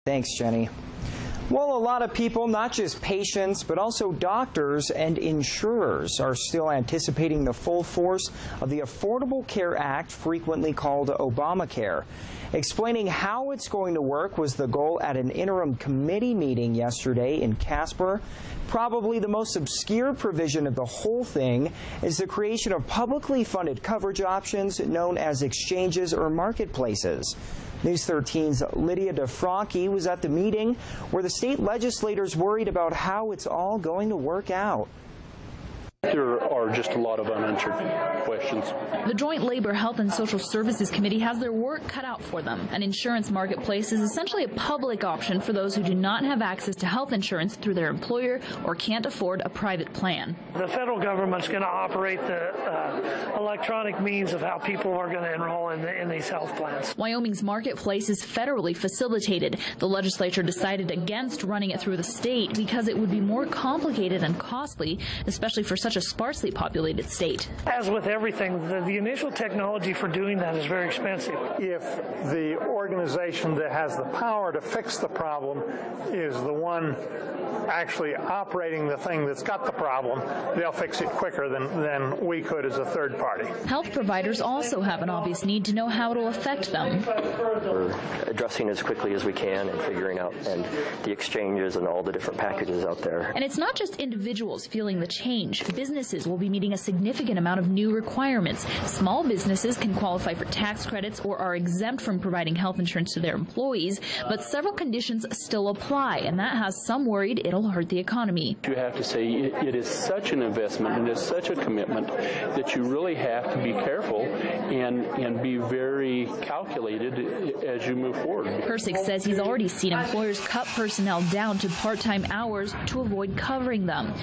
Thanks, Jenny. Well, a lot of people, not just patients, but also doctors and insurers, are still anticipating the full force of the Affordable Care Act, frequently called ObamaCare. Explaining how it's going to work was the goal at an interim committee meeting yesterday in Casper. Probably the most obscure provision of the whole thing is the creation of publicly funded coverage options known as exchanges or marketplaces. News 13's Lydia DeFranchi was at the meeting where the state legislators worried about how it's all going to work out. There are just a lot of unanswered questions. The Joint Labor, Health and Social Services Committee has their work cut out for them. An insurance marketplace is essentially a public option for those who do not have access to health insurance through their employer or can't afford a private plan. The federal government's going to operate the electronic means of how people are going to enroll in these health plans. Wyoming's marketplace is federally facilitated. The legislature decided against running it through the state because it would be more complicated and costly, especially for such a sparsely populated state. As with everything, the initial technology for doing that is very expensive. If the organization that has the power to fix the problem is the one actually operating the thing that's got the problem, they'll fix it quicker than we could as a third party. Health providers also have an obvious need to know how it'll affect them. We're addressing as quickly as we can and figuring out the exchanges and all the different packages out there. And it's not just individuals feeling the change. Businesses will be meeting a significant amount of new requirements. Small businesses can qualify for tax credits or are exempt from providing health insurance to their employees, but several conditions still apply, and that has some worried it'll hurt the economy. You have to say it is such an investment and it's such a commitment that you really have to be careful and be very calculated as you move forward. Persick says he's already seen employers cut personnel down to part-time hours to avoid covering them.